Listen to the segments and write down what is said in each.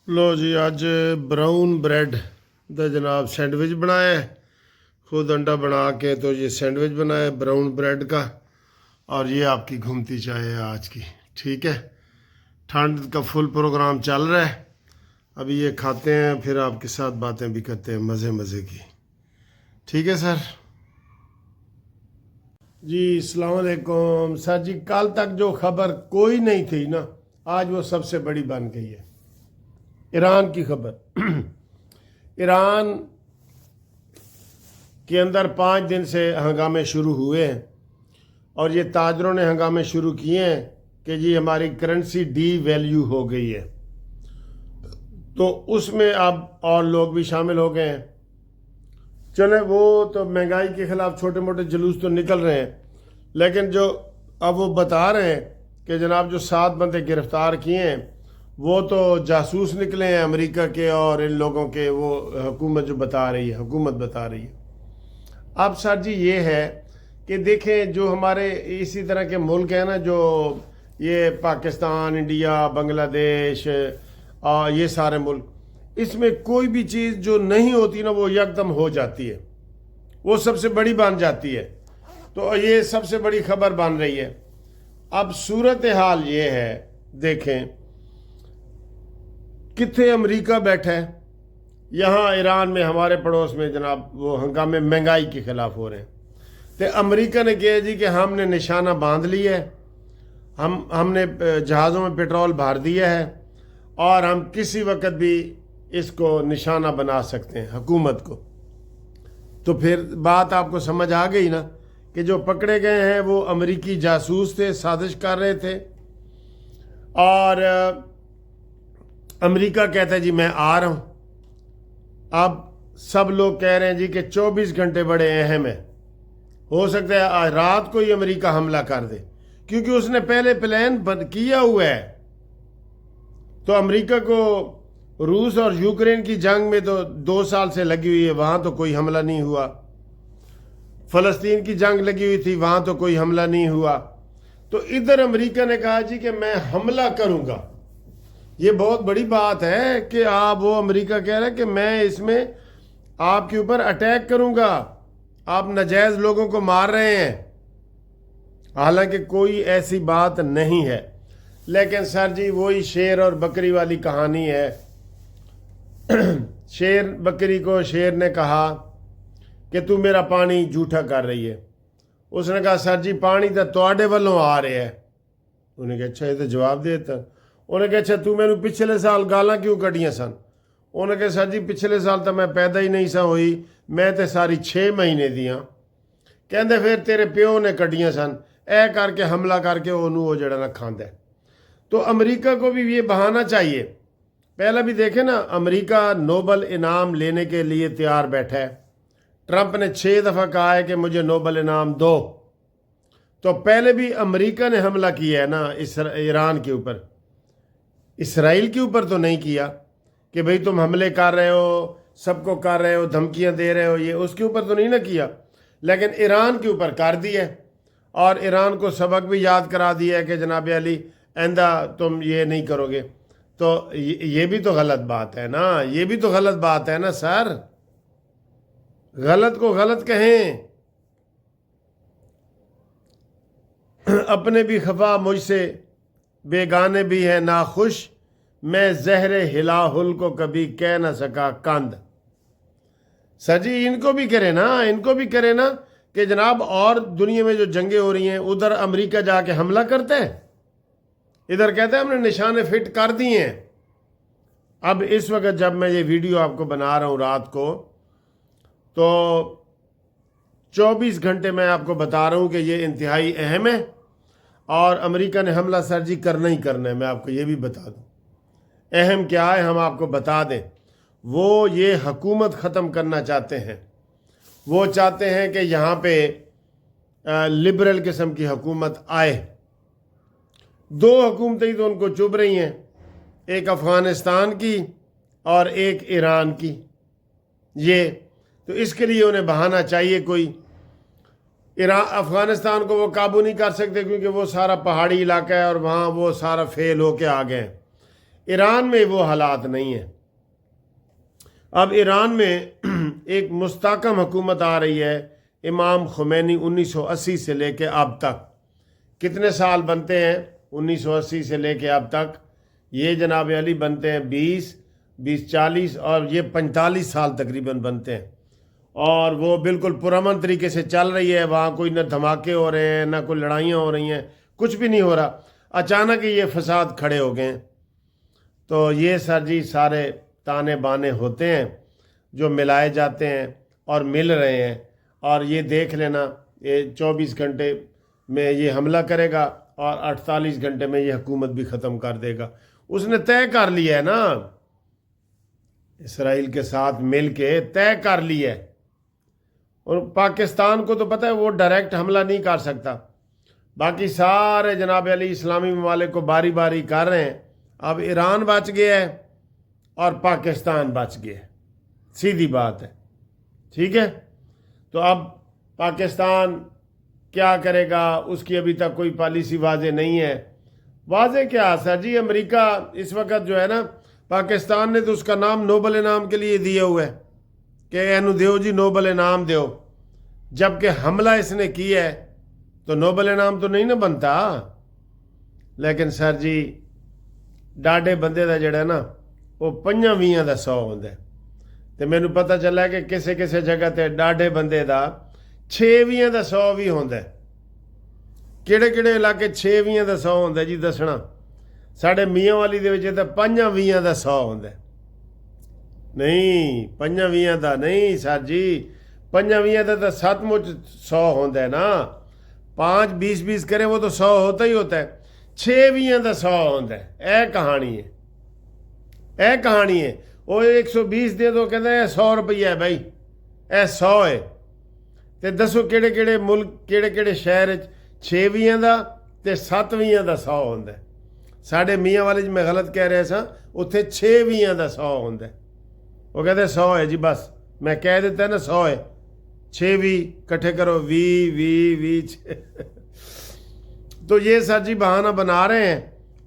लो जी, अज brown bread का जनाब sandwich बनाया है। खुद अंडा बना के तो ये सैंडविच बनाया है ब्राउन ब्रेड का। और ये आपकी घूमती चाय है आज की। ठीक है, ठंड का फुल प्रोग्राम चल रहा है। अभी ये खाते हैं, फिर आपके साथ बातें भी करते हैं मज़े मज़े की। ठीक है सर जी। अस्सलाम वालेकुम सर जी। कल तक जो खबर कोई नहीं थी ना, आज वो सबसे बड़ी बन गई है। ईरान की खबर। ईरान के अंदर 5 दिन से हंगामे शुरू हुए हैं और ये ताजरों ने हंगामे शुरू किए हैं कि जी हमारी करेंसी डी वैल्यू हो गई है। तो उसमें अब और लोग भी शामिल हो गए हैं। चले, वो तो महंगाई के खिलाफ छोटे मोटे जुलूस तो निकल रहे हैं, लेकिन जो अब वो बता रहे हैं कि जनाब जो 7 बंदे गिरफ्तार किए हैं वो तो जासूस निकले हैं अमेरिका के, और इन लोगों के वो हुकूमत जो बता रही है, हुकूमत बता रही है। अब सर जी ये है कि देखें, जो हमारे इसी तरह के मुल्क हैं ना, जो ये पाकिस्तान, इंडिया, बांग्लादेश, ये सारे मुल्क, इसमें कोई भी चीज़ जो नहीं होती ना वो यकदम हो जाती है, वो सबसे बड़ी बन जाती है। तो ये सबसे बड़ी खबर बन रही है। अब सूरत हाल ये है, देखें कितने अमेरिका बैठा है, यहाँ ईरान में हमारे पड़ोस में जनाब वो हंगामे महंगाई के खिलाफ हो रहे हैं। तो अमेरिका ने कहा जी कि हमने निशाना बांध लिया है, हमने जहाज़ों में पेट्रोल भर दिया है और हम किसी वक्त भी इसको निशाना बना सकते हैं हुकूमत को। तो फिर बात आपको समझ आ गई ना कि जो पकड़े गए हैं वो अमेरिकी जासूस थे, साजिश कर रहे थे। और अमेरिका कहता है जी मैं आ रहा हूँ। अब सब लोग कह रहे हैं जी कि 24 घंटे बड़े अहम है। हो सकता है आज रात को ही अमेरिका हमला कर दे, क्योंकि उसने पहले प्लान किया हुआ है। तो अमेरिका को रूस और यूक्रेन की जंग में तो 2 साल से लगी हुई है, वहाँ तो कोई हमला नहीं हुआ। फ़लस्तीन की जंग लगी हुई थी, वहाँ तो कोई हमला नहीं हुआ। तो इधर अमेरिका ने कहा जी कि मैं हमला करूँगा। ये बहुत बड़ी बात है कि आप, वो अमेरिका कह रहा है कि मैं इसमें आपके ऊपर अटैक करूँगा, आप नाजायज़ लोगों को मार रहे हैं। हालांकि कोई ऐसी बात नहीं है, लेकिन सर जी वही शेर और बकरी वाली कहानी है। शेर बकरी को शेर ने कहा कि तू मेरा पानी झूठा कर रही है। उसने कहा सर जी पानी तो तुहाडे वालों आ रहा है। उन्हें कहा अच्छा, ये तो जवाब देता। उन्हें कहा अच्छा तू मैनू पिछले साल गालां क्यों कढ़ियां सन। उन्हें कहा सर जी पिछले साल तो मैं पैदा ही नहीं सा हुई, मैं तो सारी 6 महीने दियाँ। कहते फिर तेरे प्यो ने कढ़ियां सन, ऐ करके हमला करके ओनू वो जड़ा ना खांदा है। तो अमेरिका को भी ये बहाना चाहिए। पहले भी देखे ना, अमेरिका नोबल इनाम लेने के लिए तैयार बैठा है। ट्रंप ने 6 दफ़ा कहा है कि मुझे नोबल इनाम दो। तो पहले भी अमेरिका ने हमला किया है ना ईरान के ऊपर, इसराइल के ऊपर तो नहीं किया कि भाई तुम हमले कर रहे हो, सबको कर रहे हो, धमकियां दे रहे हो, ये उसके ऊपर तो नहीं ना किया, लेकिन ईरान के ऊपर कर दिया। और ईरान को सबक भी याद करा दिया है कि जनाब अली आइंदा तुम ये नहीं करोगे। तो ये भी तो गलत बात है ना, ये भी तो गलत बात है ना सर। गलत को गलत कहें। अपने भी खफा मुझसे, बेगाने भी है नाखुश, मैं ज़हरे हिलाहुल को कभी कह ना सका कंद। सर जी इनको भी करे ना, इनको भी करे ना कि जनाब और दुनिया में जो जंगें हो रही हैं उधर अमेरिका जाके हमला करते हैं, इधर कहते हैं हमने निशाने फिट कर दिए हैं। अब इस वक्त जब मैं ये वीडियो आपको बना रहा हूँ रात को, तो 24 घंटे मैं आपको बता रहा हूँ कि ये इंतहाई अहम है और अमेरिका ने हमला सर जी करना ही करना है। मैं आपको ये भी बता दूँ अहम क्या है, हम आपको बता दें। वो ये हुकूमत ख़त्म करना चाहते हैं। वो चाहते हैं कि यहाँ पे लिबरल किस्म की हुकूमत आए। 2 हुकूमतें ही तो उनको चुभ रही हैं, एक अफ़गानिस्तान की और एक ईरान की। ये तो इसके लिए उन्हें बहाना चाहिए कोई। अफ़गानिस्तान को वो काबू नहीं कर सकते क्योंकि वो सारा पहाड़ी इलाका है और वहाँ वो सारा फेल होके आ गए। ईरान में वो हालात नहीं है। अब ईरान में एक मुस्तहकम हुकूमत आ रही है। इमाम खुमैनी 1980 से लेके अब तक कितने साल बनते हैं? 1980 से लेके अब तक ये जनाब अली बनते हैं 20-40 और ये 45 साल तकरीबन बनते हैं। और वो बिल्कुल पुरअमन तरीके से चल रही है। वहाँ कोई न धमाके हो रहे हैं, ना कोई लड़ाइयाँ हो रही हैं, कुछ भी नहीं हो रहा। अचानक ही ये फसाद खड़े हो गए हैं। तो ये सर जी सारे ताने बाने होते हैं जो मिलाए जाते हैं और मिल रहे हैं। और ये देख लेना, ये 24 घंटे में ये हमला करेगा और 48 घंटे में ये हुकूमत भी ख़त्म कर देगा। उसने तय कर लिया है ना, इसराइल के साथ मिल के तय कर लिया है। और पाकिस्तान को तो पता है वो डायरेक्ट हमला नहीं कर सकता। बाकी सारे जनाब अली इस्लामी ममालिक को बारी बारी कर रहे हैं। अब ईरान बच गया है और पाकिस्तान बच गया है, सीधी बात है। ठीक है, तो अब पाकिस्तान क्या करेगा उसकी अभी तक कोई पॉलिसी वाज़ेह नहीं है। वाज़ेह क्या सर जी, अमेरिका इस वक्त जो है ना, पाकिस्तान ने तो उसका नाम नोबल इनाम के लिए दिया हुआ है कि एनू दो जी नोबल इनाम दो, जबकि हमला इसने किया है तो नोबल इनाम तो नहीं ना बनता। लेकिन सर जी डाडे बंदे का जड़ा ना वो 5-20 का 100 होंदा है। तो मैनू पता चला कि किसी किसी जगह ते डाडे बंदे का 6-20 का 100 भी होंदा है। किहड़े किहड़े इलाके 6-20 का 100 होंदा जी दसना। साढ़े मियाँ वाली दे विच ते 5-20 का 100 होंदा है। नहीं 5-20 का नहीं सर जी, 5-20 का तो सचमुच 100 होंदा है ना। 5-20 करे वो तो 100 होता ही होता है। 6-20 का 100 होंदा है। ए कहानी है, ए कहानी है। वो 120 दे दो कहते हैं 100 रुपया है भाई, ए 100 है। तो दसो किहड़े किहड़े मुल्क किहड़े किहड़े शहर 6-20 का ते 7-20 का 100 होंदा है। साढ़े मियाँ वाले मैं गलत कह रहा सा, उत्थे 6-20 का 100 होंदा है। वो कहते 100 है जी, बस मैं कह देता ना 100 है। 6-20 इकट्ठे करो 20 तो ये सर जी बहाना बना रहे हैं।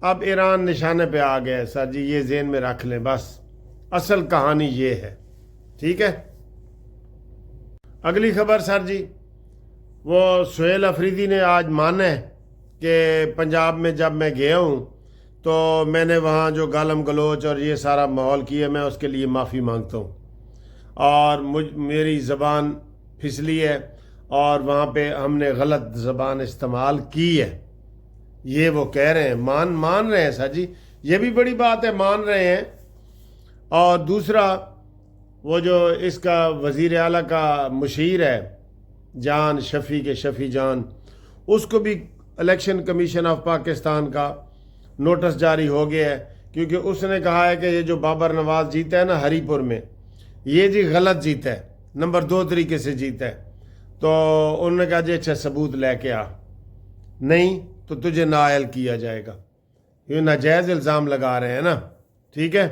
अब ईरान निशाने पे आ गया है सर जी, ये ज़हन में रख लें। बस असल कहानी ये है। ठीक है, अगली खबर सर जी, वो सुहेल अफरीदी ने आज माना है कि पंजाब में जब मैं गया हूँ तो मैंने वहाँ जो गालम गलोच और ये सारा माहौल किया, मैं उसके लिए माफ़ी मांगता हूँ। और मेरी ज़बान फिसली है और वहाँ पे हमने गलत ज़बान इस्तेमाल की है, ये वो कह रहे हैं। मान रहे हैं सर जी, ये भी बड़ी बात है, मान रहे हैं। और दूसरा वो जो इसका वज़ीर आला का मुशीर है जान शफ़ी के शफ़ी जान, उसको भी इलेक्शन कमीशन ऑफ पाकिस्तान का नोटिस जारी हो गया है, क्योंकि उसने कहा है कि ये जो बाबर नवाज जीता है ना हरीपुर में, ये जी गलत जीता है, नंबर 2 तरीके से जीता है। तो उन्होंने कहा जी अच्छा सबूत लेके आ, नहीं तो तुझे नाअहल किया जाएगा। ये नाजायज़ इल्ज़ाम लगा रहे हैं ना। ठीक है,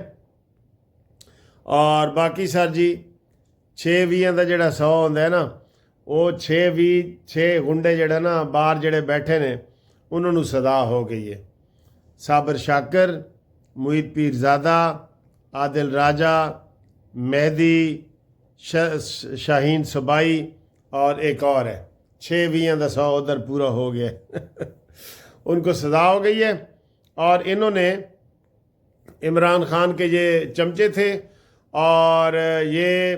और बाकी सर जी 6-20 का जोड़ा 100 होंदा है ना, वो 6 गुंडे जड़े ना बाहर जड़े बैठे ने उन्होंने सदा हो गई है। साबर शाकर, मुईद पीरज़ादा, आदिल राजा, मेहदी, शाहीन सबाई और एक और है। 6-20 का 100 उधर पूरा हो गया उनको सजा हो गई है। और इन्होंने इमरान खान के ये चमचे थे और ये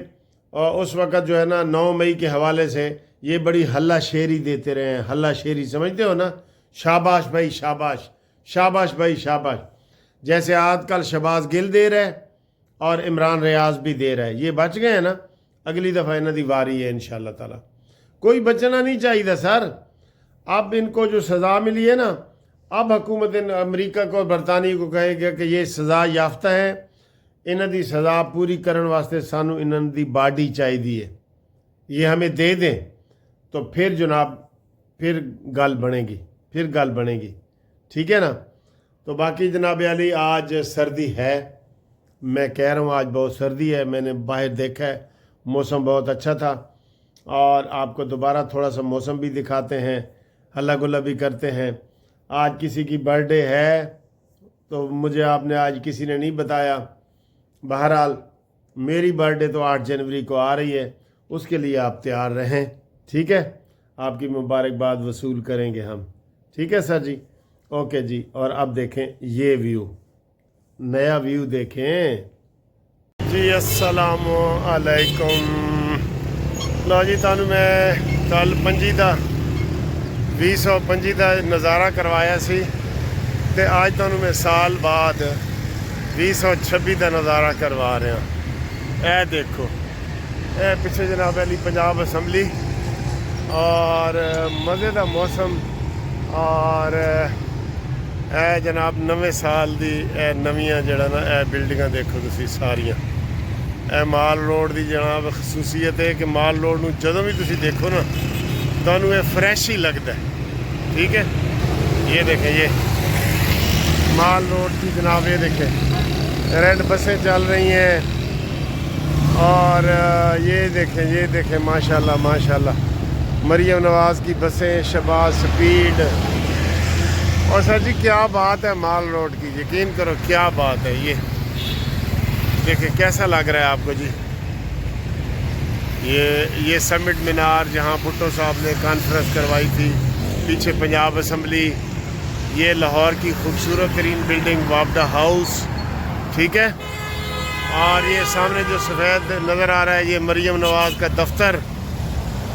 उस वक़्त जो है ना 9 मई के हवाले से ये बड़ी हल्ला शेरी देते रहे हैं। हल्ला शेरी समझते हो ना, शाबाश भाई शाबाश, शाबाश भाई शाबाश। जैसे आजकल शहबाज गिल दे रहा है और इमरान रियाज भी दे रहा है। ये बच गए हैं ना, अगली दफ़ा इन्हों की वारी है इंशाअल्लाह ताला। कोई बचना नहीं चाहिए सर। अब इनको जो सज़ा मिली है ना, अब हुकूमत अमरीका को बरतानिया को कहेगा कि ये सज़ा याफ्ता है, इन्हों की सज़ा पूरी करने वास्ते सानू इन्हों की बाडी चाहिए है, ये हमें दे दें तो फिर जनाब फिर गल बनेगी। ठीक है ना। तो बाकी जनाब अली आज सर्दी है, मैं कह रहा हूँ आज बहुत सर्दी है। मैंने बाहर देखा है, मौसम बहुत अच्छा था। और आपको दोबारा थोड़ा सा मौसम भी दिखाते हैं, हल्ला गुल्ला भी करते हैं। आज किसी की बर्थडे है तो मुझे आपने आज किसी ने नहीं बताया। बहरहाल मेरी बर्थडे तो 8 जनवरी को आ रही है, उसके लिए आप तैयार रहें, ठीक है। आपकी मुबारकबाद वसूल करेंगे हम, ठीक है सर जी। ओके जी। और अब देखें ये व्यू, नया व्यू देखें जी। अस्सलामु अलैकुम। लो जी, तुहानू मैं कल 2025 का नज़ारा करवाया सी, ते आज तुहानू मैं साल बाद 2026 का नज़ारा करवा रहा। ए देखो, ए पिछे जनाब अली पंजाब असम्बली और मज़े का मौसम, और ए जनाब नवे साल दी ए नवियां जड़ा ना ए बिल्डिंगां देखो तुसी सारियां। ए माल रोड की जनाब खसूसीयत है कि माल रोड नूं जदों भी तुसी देखो ना तुहानू ये फ्रैश ही लगता है, ठीक है। ये देखें, ये माल रोड की जनाब, ये देखें रेड बसें चल रही हैं, और ये देखें माशाल्लाह माशाल्लाह मरियम नवाज़ की बसें, शहबाज स्पीड। और सर जी क्या बात है माल रोड की, यकीन करो क्या बात है। ये देखिए कैसा लग रहा है आपको जी। ये समिट मीनार जहाँ भुट्टो साहब ने कॉन्फ्रेंस करवाई थी, पीछे पंजाब असम्बली, ये लाहौर की खूबसूरत तरीन बिल्डिंग वापडा हाउस, ठीक है। और ये सामने जो सफ़ेद नज़र आ रहा है ये मरियम नवाज़ का दफ्तर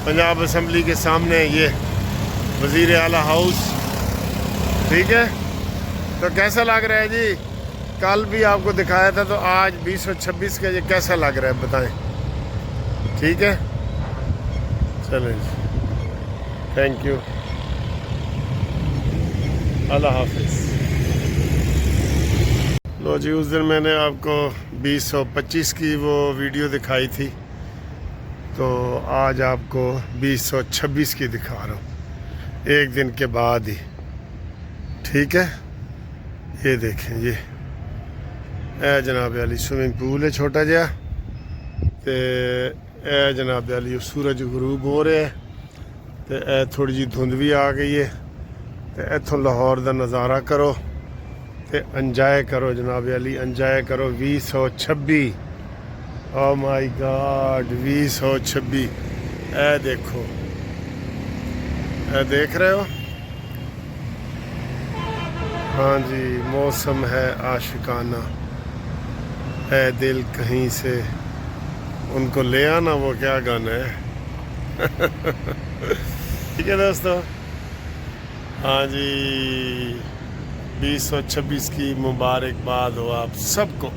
पंजाब असम्बली के सामने, ये वज़ीर आला हाउस, ठीक है। तो कैसा लग रहा है जी, कल भी आपको दिखाया था, तो आज 2026 का ये कैसा लग रहा है बताएं, ठीक है। चलें जी, थैंक यू, अल्लाह हाफिज़। लो जी, उस दिन मैंने आपको 2025 की वो वीडियो दिखाई थी, तो आज आपको 2026 की दिखा रहा हूँ, एक दिन के बाद ही, ठीक है। ये देखें, ये ए जनाब अली स्विमिंग पूल है छोटा जहा, तो ए जनाब अली सूरज गरूब हो रहा है, तो ए थोड़ी जी धुंध भी आ गई है, तो इत्थों लाहौर का नज़ारा करो, तो इंजॉय करो जनाब अली, इंजॉय करो 2026। ओ माय गॉड 2026, ए देखो, ए देख रहे हो, हाँ जी मौसम है आशिकाना, ए दिल कहीं से उनको ले आना, वो क्या गाना है ठीक है दोस्तों। हाँ जी 2026 की मुबारकबाद हो आप सबको।